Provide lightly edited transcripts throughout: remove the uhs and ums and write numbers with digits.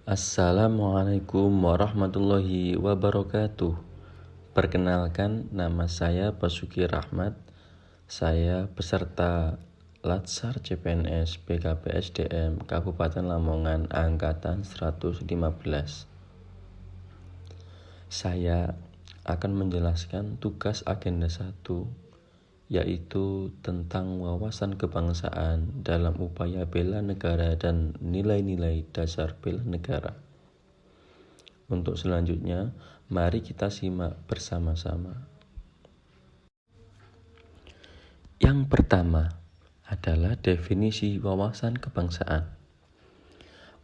Assalamualaikum warahmatullahi wabarakatuh. Perkenalkan, nama saya Basuki Rahmat. Saya peserta Latsar CPNS BKPSDM Kabupaten Lamongan Angkatan 115. Saya akan menjelaskan tugas agenda 1, yaitu tentang wawasan kebangsaan dalam upaya bela negara dan nilai-nilai dasar bela negara. Untuk selanjutnya, mari kita simak bersama-sama. Yang pertama adalah definisi wawasan kebangsaan.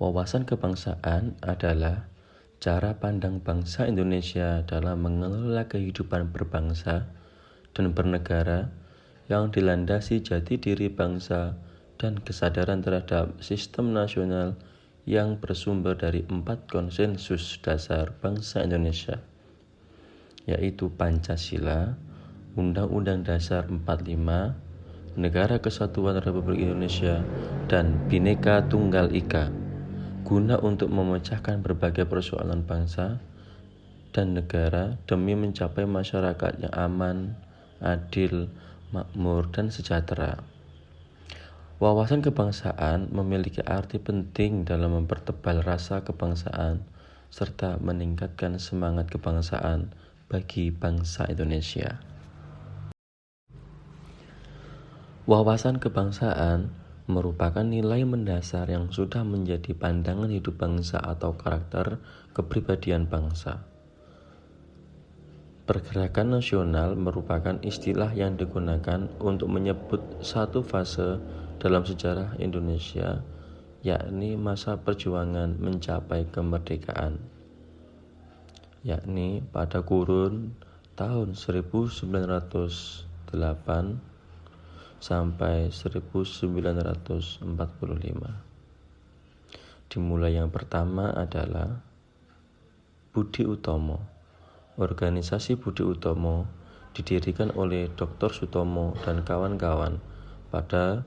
Wawasan kebangsaan adalah cara pandang bangsa Indonesia dalam mengelola kehidupan berbangsa dan bernegara yang dilandasi jati diri bangsa dan kesadaran terhadap sistem nasional yang bersumber dari 4 konsensus dasar bangsa Indonesia, yaitu Pancasila, Undang-Undang Dasar 45, Negara Kesatuan Republik Indonesia, dan Bhinneka Tunggal Ika, guna untuk memecahkan berbagai persoalan bangsa dan negara demi mencapai masyarakat yang aman, adil, makmur, dan sejahtera. Wawasan kebangsaan memiliki arti penting dalam mempertebal rasa kebangsaan serta meningkatkan semangat kebangsaan bagi bangsa Indonesia. Wawasan kebangsaan merupakan nilai mendasar yang sudah menjadi pandangan hidup bangsa atau karakter kepribadian bangsa. Pergerakan nasional merupakan istilah yang digunakan untuk menyebut satu fase dalam sejarah Indonesia, yakni masa perjuangan mencapai kemerdekaan, yakni pada kurun tahun 1908 sampai 1945. Dimulai yang pertama adalah Budi Utomo. Organisasi Budi Utomo didirikan oleh Dr. Sutomo dan kawan-kawan pada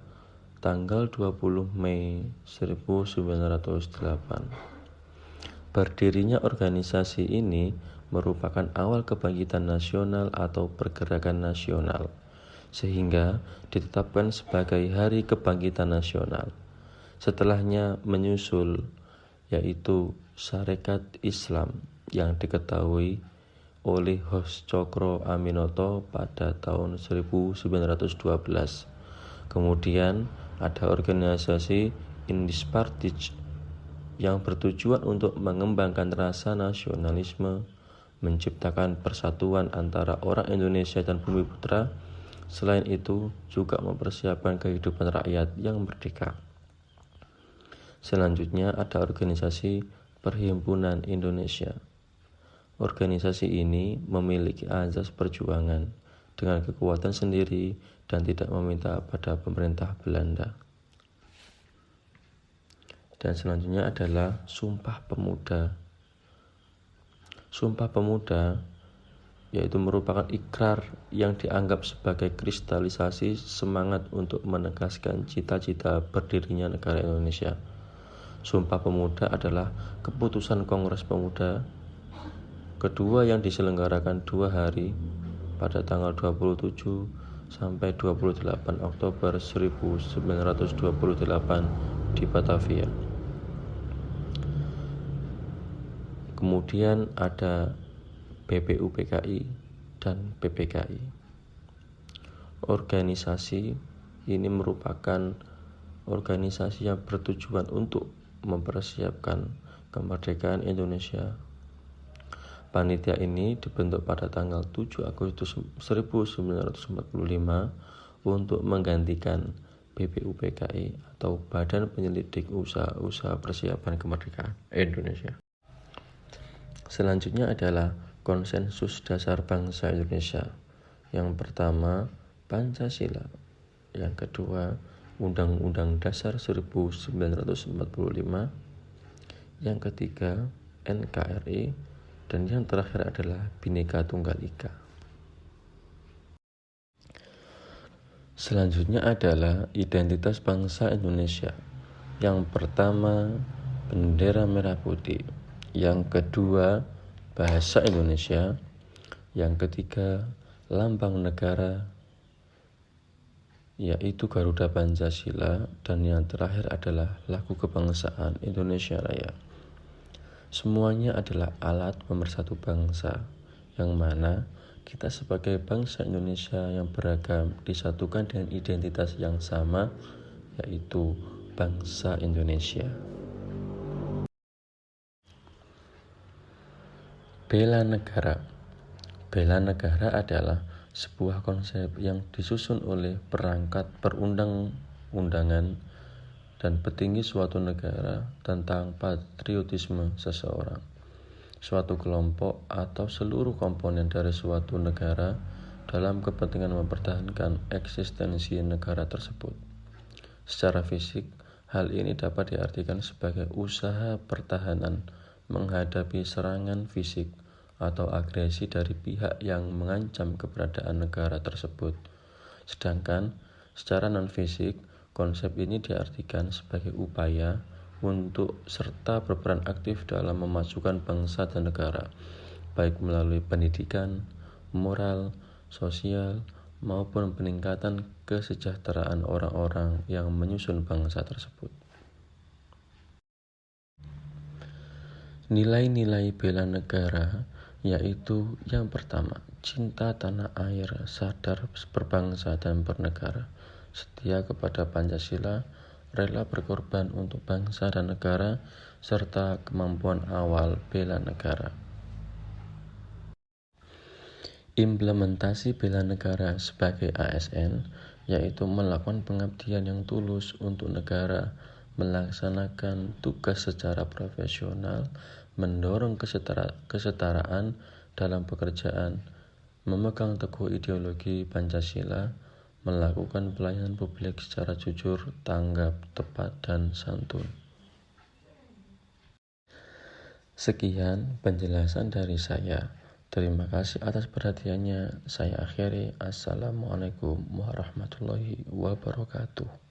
tanggal 20 Mei 1908. Berdirinya organisasi ini merupakan awal kebangkitan nasional atau pergerakan nasional, sehingga ditetapkan sebagai Hari Kebangkitan Nasional. Setelahnya menyusul, yaitu Sarekat Islam yang diketahui oleh Hos Cokro Aminoto pada tahun 1912. Kemudian ada organisasi Indispartij yang bertujuan untuk mengembangkan rasa nasionalisme, menciptakan persatuan antara orang Indonesia dan Bumi Putra. Selain itu juga mempersiapkan kehidupan rakyat yang merdeka. Selanjutnya ada organisasi Perhimpunan Indonesia. Organisasi ini memiliki azas perjuangan dengan kekuatan sendiri dan tidak meminta pada pemerintah Belanda. Dan selanjutnya adalah Sumpah Pemuda. Sumpah Pemuda yaitu merupakan ikrar yang dianggap sebagai kristalisasi semangat untuk menegaskan cita-cita berdirinya negara Indonesia. Sumpah Pemuda adalah keputusan Kongres Pemuda kedua yang diselenggarakan 2 hari pada tanggal 27 sampai 28 Oktober 1928 di Batavia. Kemudian ada BPUPKI dan PPKI. Organisasi ini merupakan organisasi yang bertujuan untuk mempersiapkan kemerdekaan Indonesia. Panitia ini dibentuk pada tanggal 7 Agustus 1945 untuk menggantikan BPUPKI atau Badan Penyelidik Usaha-Usaha Persiapan Kemerdekaan Indonesia. Selanjutnya adalah Konsensus Dasar Bangsa Indonesia. Yang pertama, Pancasila. Yang kedua, Undang-Undang Dasar 1945. Yang ketiga, NKRI. Dan yang terakhir adalah Bhinneka Tunggal Ika. Selanjutnya adalah identitas bangsa Indonesia. Yang pertama bendera merah putih. Yang kedua, bahasa Indonesia. Yang ketiga, lambang negara, yaitu Garuda Pancasila. Dan yang terakhir adalah lagu kebangsaan Indonesia Raya. Semuanya adalah alat pemersatu bangsa, yang mana kita sebagai bangsa Indonesia yang beragam disatukan dengan identitas yang sama, yaitu bangsa Indonesia. Bela negara. Bela negara adalah sebuah konsep yang disusun oleh perangkat perundang-undangan dan petinggi suatu negara tentang patriotisme seseorang, suatu kelompok atau seluruh komponen dari suatu negara dalam kepentingan mempertahankan eksistensi negara tersebut. Secara fisik, hal ini dapat diartikan sebagai usaha pertahanan menghadapi serangan fisik atau agresi dari pihak yang mengancam keberadaan negara tersebut. Sedangkan secara non-fisik, konsep ini diartikan sebagai upaya untuk serta berperan aktif dalam memajukan bangsa dan negara, baik melalui pendidikan, moral, sosial, maupun peningkatan kesejahteraan orang-orang yang menyusun bangsa tersebut. Nilai-nilai bela negara yaitu yang pertama, cinta tanah air, sadar berbangsa dan bernegara, setia kepada Pancasila, rela berkorban untuk bangsa dan negara, serta kemampuan awal bela negara. Implementasi bela negara sebagai ASN, yaitu melakukan pengabdian yang tulus untuk negara, melaksanakan tugas secara profesional, mendorong kesetaraan dalam pekerjaan, memegang teguh ideologi Pancasila, melakukan pelayanan publik secara jujur, tanggap, tepat, dan santun. Sekian penjelasan dari saya. Terima kasih atas perhatiannya. Saya akhiri. Assalamualaikum warahmatullahi wabarakatuh.